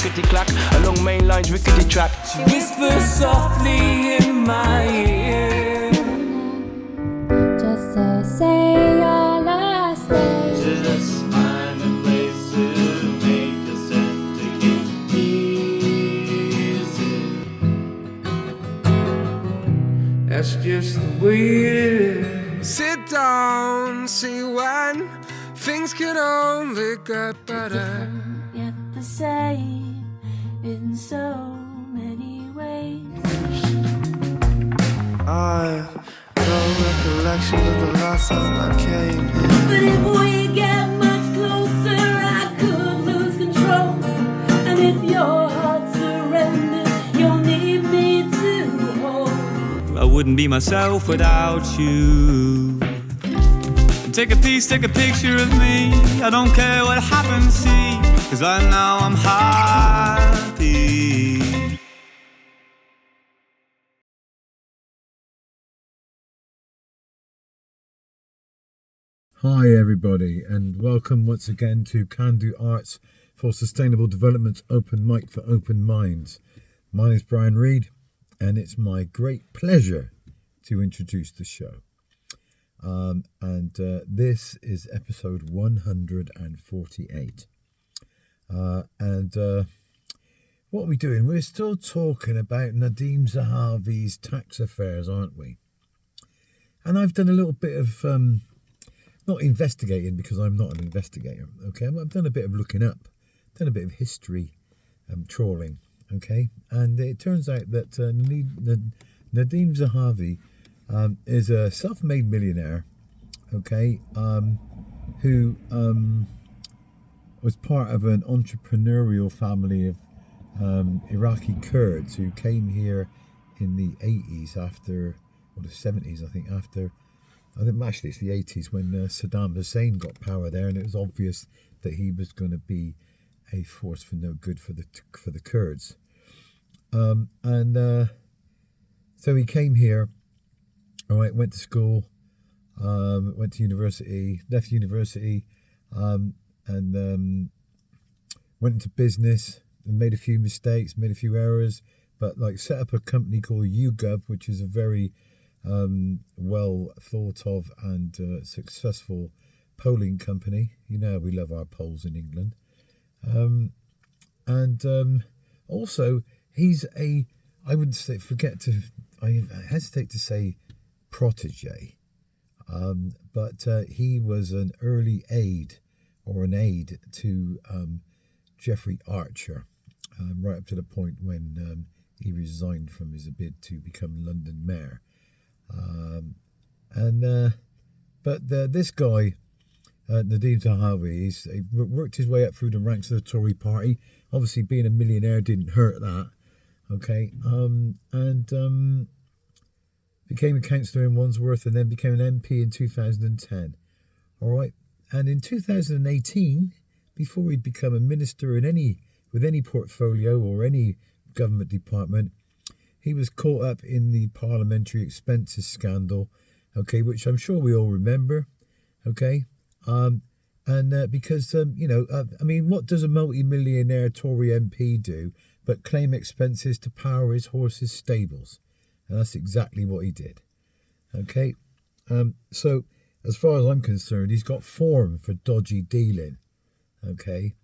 clickety clack, along main lines, rickety track. She whispers softly in my ear, just to say your last name. Just find a place to make the syndicate easy. that's just the way it is. Sit down, see when things could only get better. Yet the same in so many ways. I no recollection of the last time I came here. But if we get much closer, I could lose control. And if your heart surrenders, you'll need me to hold. I wouldn't be myself without you. Take a piece, take a picture of me. I don't care what happens, see, 'cause I know I'm happy. Hi everybody, and welcome once again to Kandu Arts for Sustainable Development Open Mic for Open Minds. My name is Brian Reid, and it's my great pleasure to introduce the show. This is episode 148. What are we doing? We're still talking about Nadeem Zahavi's tax affairs, aren't we? And I've done a little bit of, not investigating because I'm not an investigator, okay? But I've done a bit of looking up, done a bit of history trawling, okay? And it turns out that Nadeem Zahavi is a self-made millionaire, okay, who was part of an entrepreneurial family of Iraqi Kurds who came here in the 80s after, or the 70s, I think actually it's the 80s when Saddam Hussein got power there, and it was obvious that he was going to be a force for no good for the Kurds. So he came here, all right, went to school, went to university, left university, and went into business and made a few mistakes, made a few errors, but like set up a company called YouGov, which is a very well thought of and successful polling company. You know, we love our polls in England. Also he's I hesitate to say protege, but he was an early aide to Jeffrey Archer, right up to the point when he resigned from his bid to become London mayor. This guy, Nadeem Zahavi, he worked his way up through the ranks of the Tory party. Obviously, being a millionaire didn't hurt that. Okay, became a councillor in Wandsworth and then became an MP in 2010. All right, and in 2018, before he'd become a minister with any portfolio or any government department, he was caught up in the parliamentary expenses scandal, okay, which I'm sure we all remember, okay, because what does a multi-millionaire Tory MP do but claim expenses to power his horse's stables? And that's exactly what he did, okay. So as far as I'm concerned, he's got form for dodgy dealing, okay,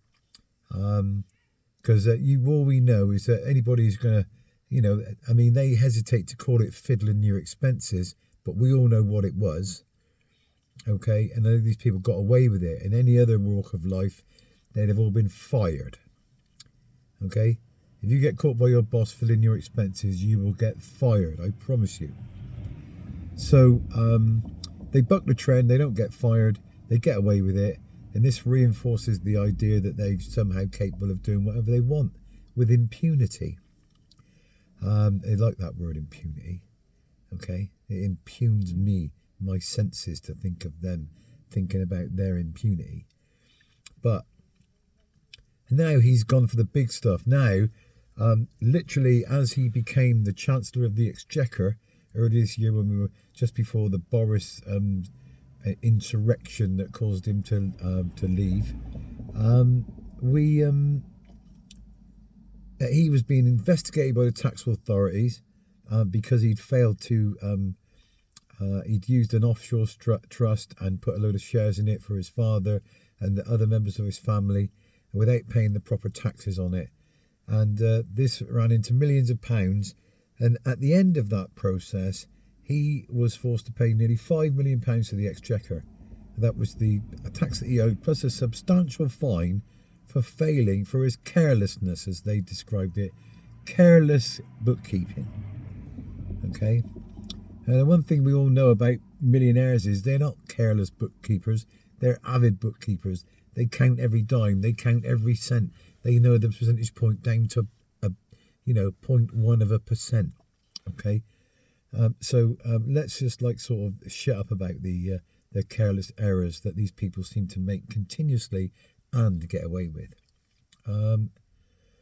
because all we know is that anybody who's going to, they hesitate to call it fiddling your expenses, but we all know what it was, okay? And these people got away with it. In any other walk of life, they'd have all been fired, okay? If you get caught by your boss fiddling your expenses, you will get fired, I promise you. So they buck the trend, they don't get fired, they get away with it, and this reinforces the idea that they're somehow capable of doing whatever they want with impunity. They like that word, impunity, okay? It impugns my senses to think of them thinking about their impunity. But now he's gone for the big stuff. Now, literally, as he became the Chancellor of the Exchequer earlier this year, when we were just before the Boris insurrection that caused him to leave, he was being investigated by the tax authorities because he'd failed to, he'd used an offshore trust and put a load of shares in it for his father and the other members of his family without paying the proper taxes on it. And this ran into millions of pounds. And at the end of that process, he was forced to pay nearly £5 million to the Exchequer. That was the tax that he owed, plus a substantial fine for failing, for his carelessness, as they described it, careless bookkeeping. Okay? And the one thing we all know about millionaires is they're not careless bookkeepers, they're avid bookkeepers. They count every dime, they count every cent. They know the percentage point down to, 0.1%. Okay? So let's just sort of shut up about the careless errors that these people seem to make continuously and get away with.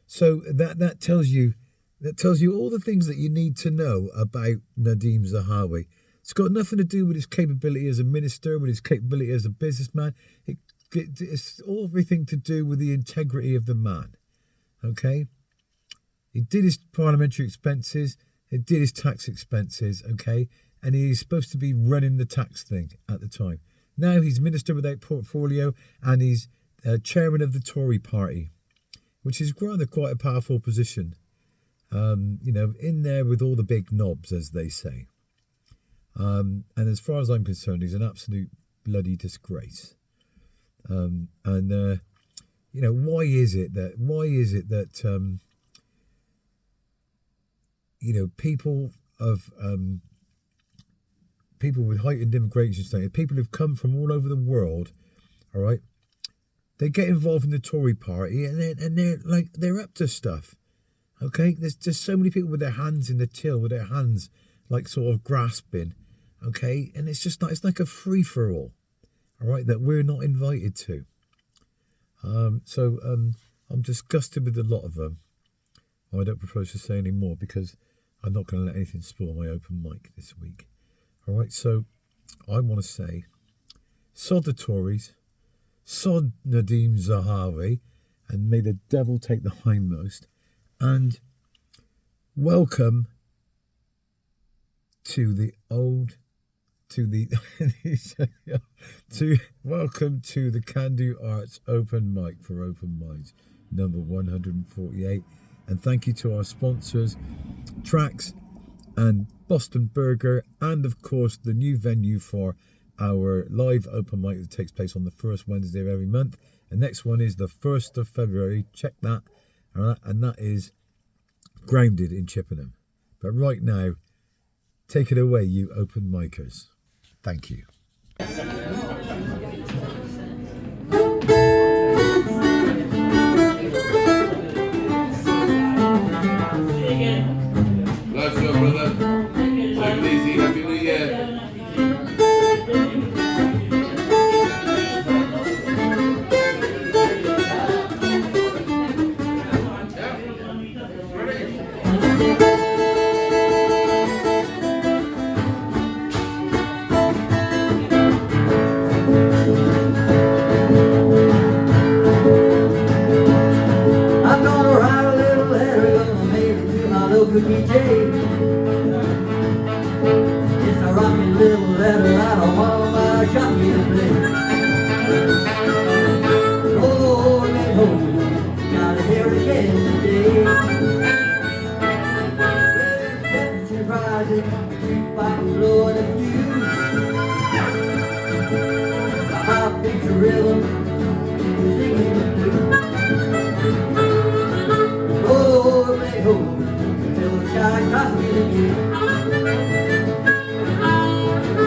So that tells you all the things that you need to know about Nadeem Zahawi. It's got nothing to do with his capability as a minister, with his capability as a businessman. It's everything to do with the integrity of the man. Okay? He did his parliamentary expenses. He did his tax expenses. Okay? And he's supposed to be running the tax thing at the time. Now he's minister without portfolio and he's chairman of the Tory party, which is rather quite a powerful position. In there with all the big knobs, as they say. And as far as I'm concerned, he's an absolute bloody disgrace. Why is it that people with heightened immigration status, people who've come from all over the world, all right, they get involved in the Tory party and they're up to stuff. Okay, there's just so many people with their hands in the till, with their hands sort of grasping. Okay, and it's like a free for all. All right, that we're not invited to. So I'm disgusted with a lot of them. I don't propose to say any more because I'm not going to let anything spoil my open mic this week. All right, so I want to say, sod the Tories, sod Nadeem Zahawi, and may the devil take the hindmost, and welcome to the Kandu Arts Open Mic for Open Minds, number 148. And thank you to our sponsors, Trax and Boston Burger, and of course the new venue for our live open mic that takes place on the first Wednesday of every month. The next one is the 1st of February. Check that. All right, and that is Grounded in Chippenham. But right now, take it away, you open micers. Thank you. Bless you, brother. Take it easy. Happy New Year. DJ. It's a rocky little letter I don't want my jockey to play. Oh, me home, gotta hear it again today. Well, the temperature rising, the jukebox blowing a fuse. The hot picture rhythm, singing the blues. Oh, me home. I trust me to you.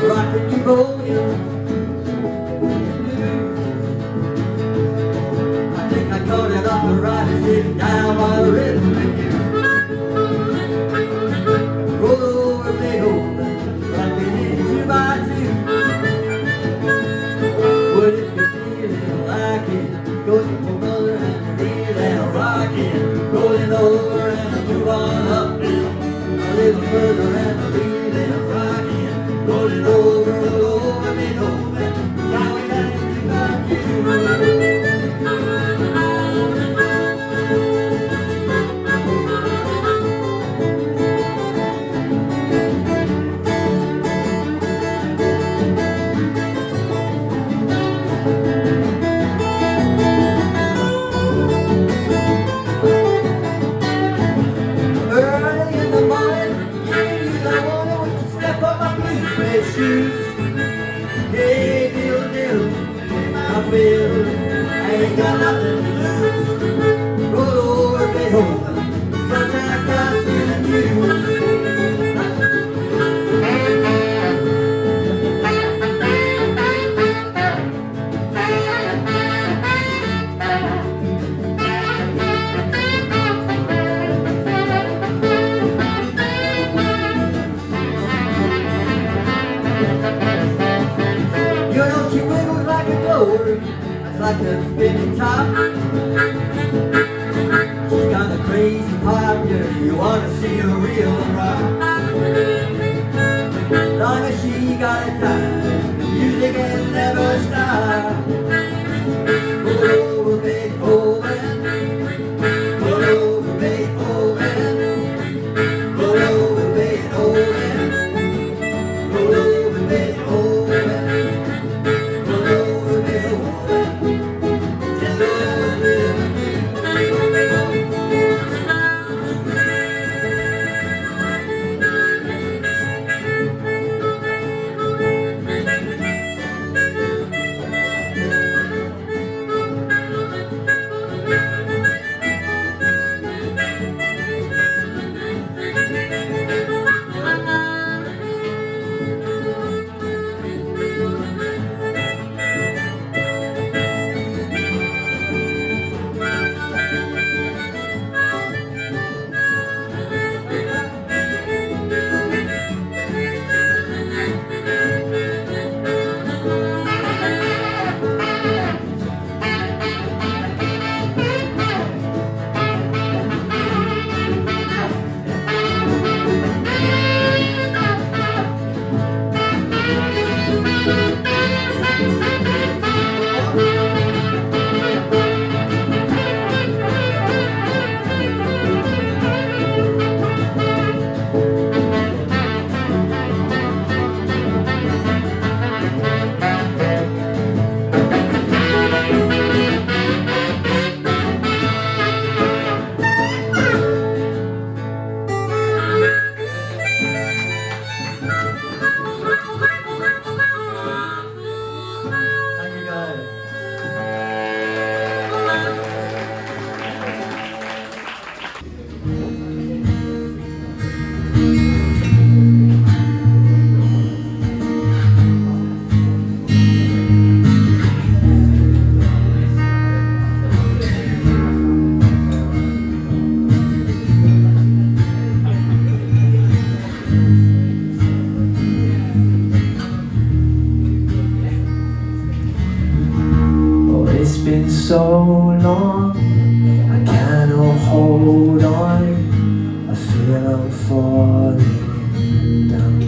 Rockin' you rolling. I think I caught it off the ride and sitting down while the rhythm with you. Roll over me home, rockin' in 2x2. What if you're feeling like it? Go to your mother and feel and rockin'. Rolling over and move on up. A little further and a little rockin', rolling over me over. Now we got to think about you. like a spinning top. She's got a crazy popular, you wanna see a real rock. Long as she got a time, the music can never stop. Pull over Beethoven, pull over Beethoven, pull over Beethoven, pull over Beethoven, pull over Beethoven, tell been so long, I cannot hold on. I feel I'm falling down.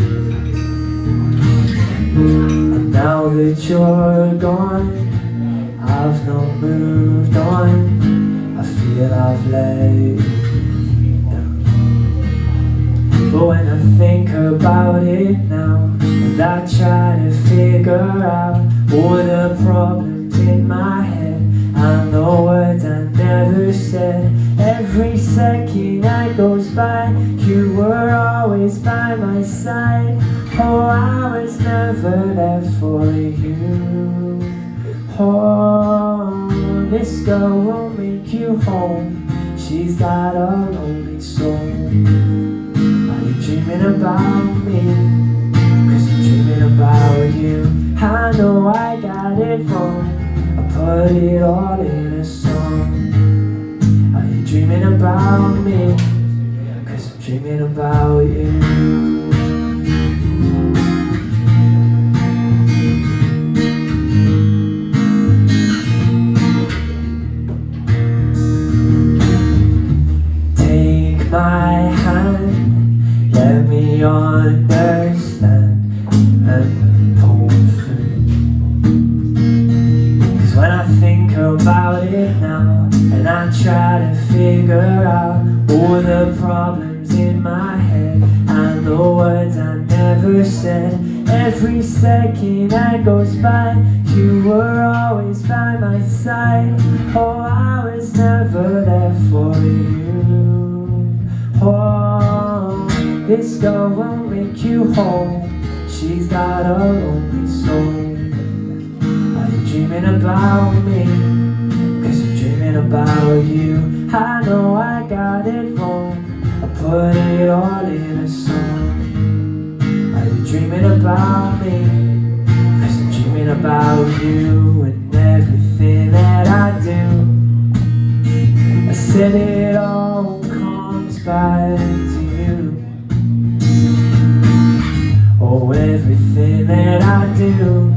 And now that you're gone, I've not moved on. I feel I've let you down. But when I think about it now, and I try to figure out all the problems in my head and the words I never said, every second that goes by, you were always by my side. Oh, I was never there for you. Oh, this girl won't make you home. She's got a lonely soul. Are you dreaming about me? 'Cause I'm dreaming about you. I know I got it wrong, I put it all in a song. Are you dreaming about me? 'Cause I'm dreaming about you. Take my hand, let me understand and pull through. 'Cause when I think about it now, and I try to figure out all the problems in my head and the words I never said, every second that goes by, you were always by my side. Oh, I was never there for you. Oh, this girl won't make you whole. She's got a lonely soul. Are you dreaming about me? 'Cause I'm dreaming about you. I know I got it wrong, I put it all in a song. Are you dreaming about me? 'Cause I'm dreaming about you and everything that I do. I said it all comes back to you. Oh, everything that I do,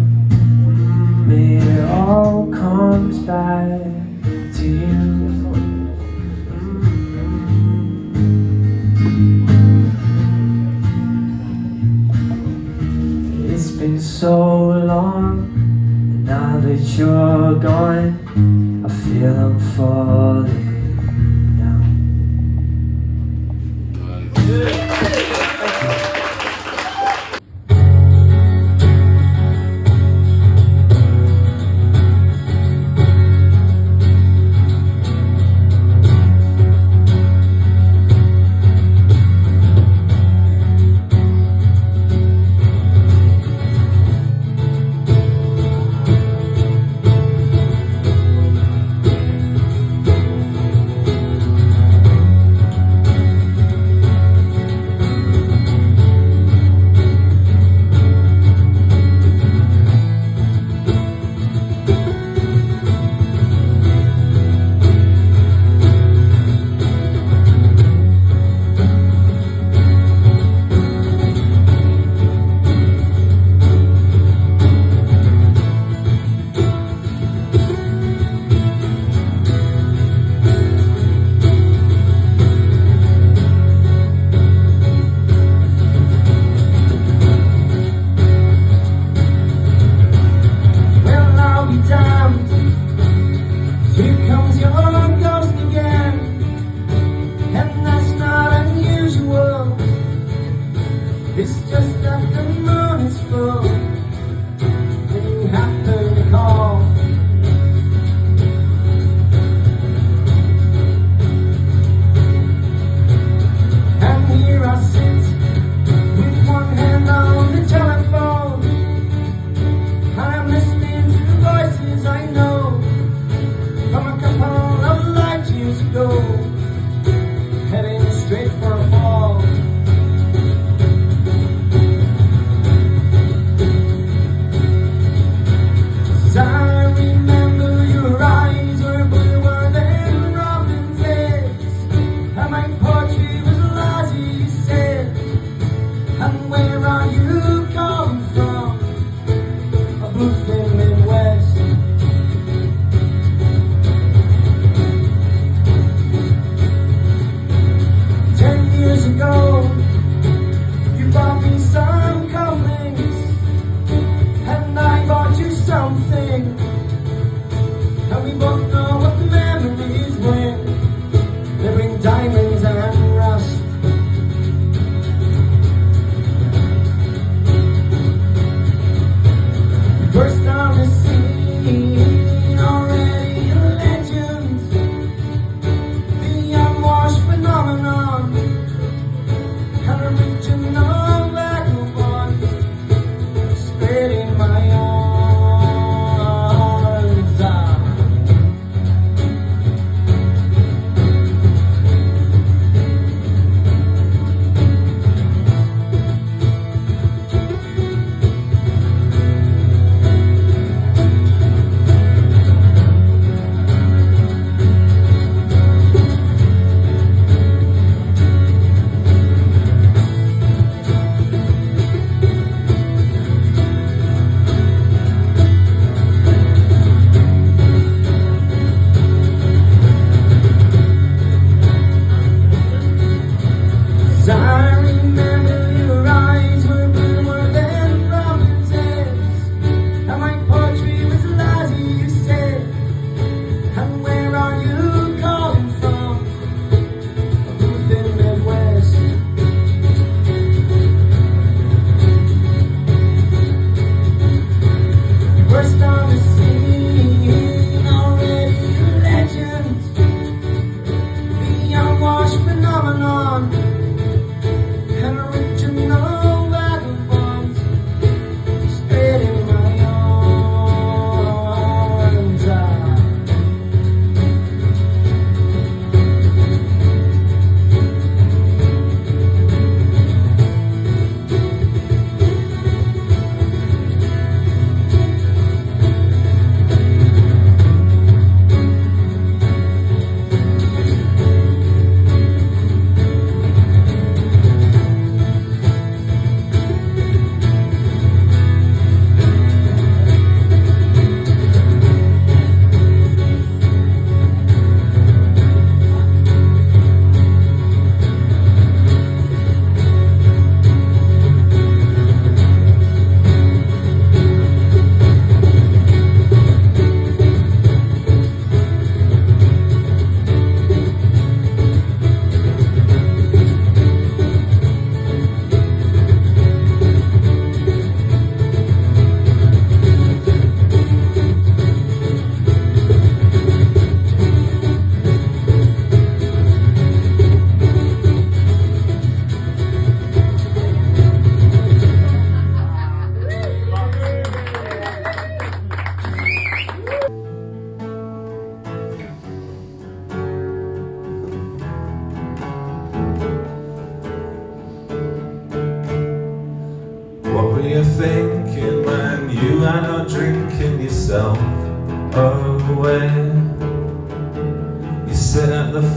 it all comes so long, and now that you're gone, I feel I'm falling down.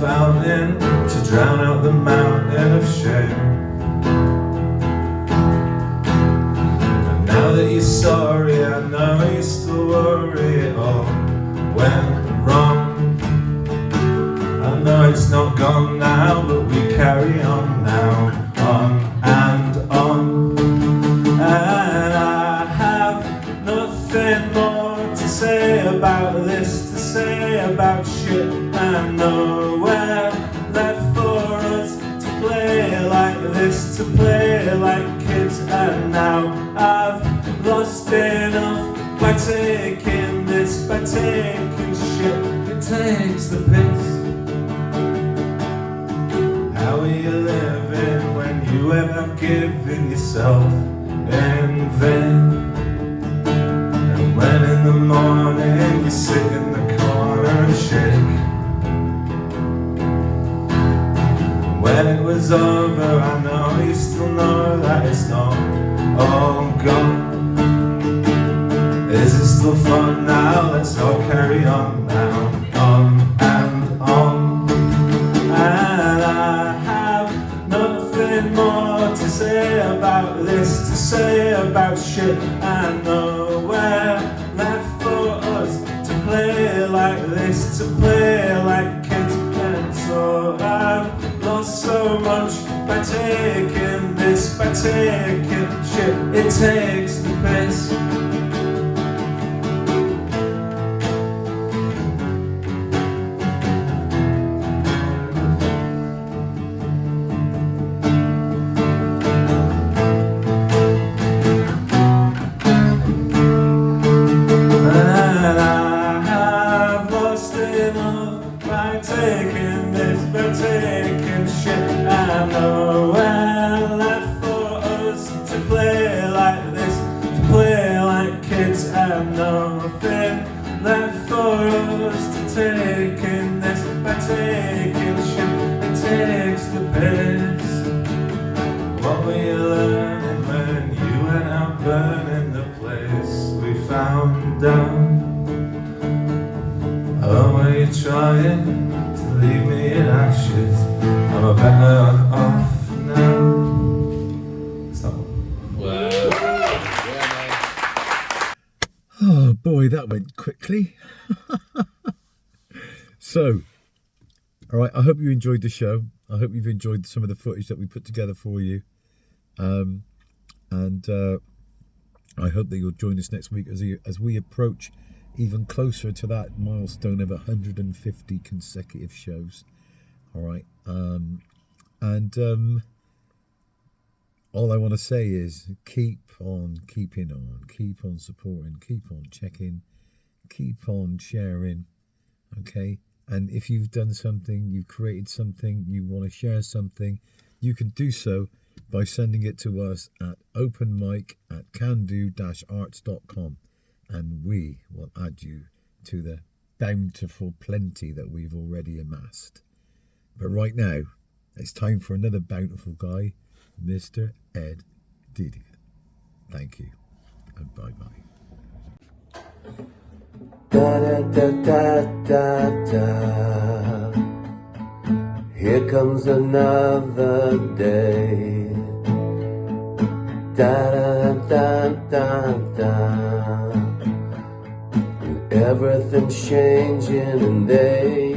fountain to drown out the mountain of shame. And now that you're sorry, I know you still worry it all went wrong. I know it's not gone now, but we carry on now, on and on. And I have nothing more to say about this, to say about shit, and nowhere left for us to play like this, to play like kids. And now I've lost enough by taking this, by taking shit, it takes the piss. How are you living when you have given yourself in vain? And when in the morning you sit in the corner and shake. When it was over, I know you still know that it's not all gone. Is it still fun now? Let's all carry on now, on and on. And I have nothing more to say about this, to say about shit, and nowhere left for us to play like this, to play like kids. And so I've lost so much by taking this, by taking shit, it takes the piss. Trying to leave me in ashes, I'm a better off now. So. Oh boy, that went quickly. So, all right, I hope you enjoyed the show. I hope you've enjoyed some of the footage that we put together for you. And I hope that you'll join us next week as we approach even closer to that milestone of 150 consecutive shows. All right. All I want to say is keep on keeping on, keep on supporting, keep on checking, keep on sharing. Okay. And if you've done something, you've created something, you want to share something, you can do so by sending it to us at openmic@kandu-arts.com. And we will add you to the bountiful plenty that we've already amassed. But right now, it's time for another bountiful guy, Mr. Ed Didier. Thank you, and bye-bye. Da da da da da da. Here comes another day. Da da da da da. Everything's changing and they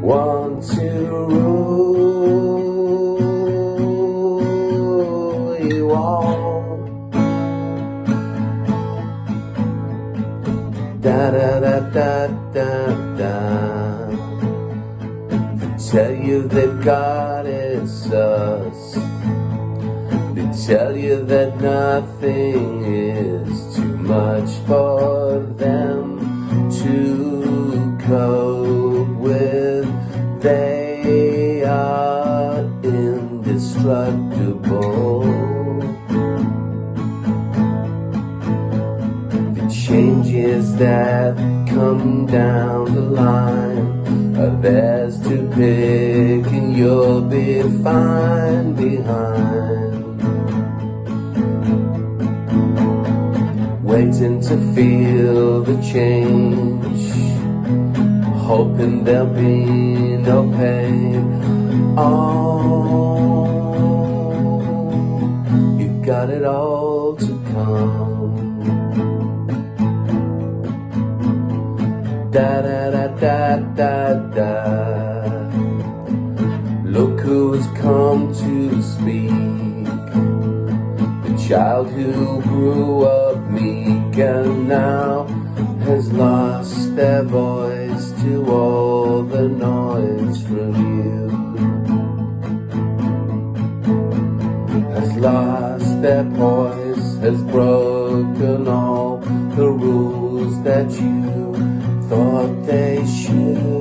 want to rule you all. Da da da da da da. They tell you they've got it sus. They tell you that nothing is too much for them to cope with. They are indestructible. The changes that come down the line are theirs to pick, and you'll be fine behind. Waiting to feel the change, hoping there'll be no pain. Oh, you got it all to come. Da da da da da da. Look who's come to speak. The child who grew up meek and now has lost their voice to all the noise from you. Has lost their poise, has broken all the rules that you thought they should.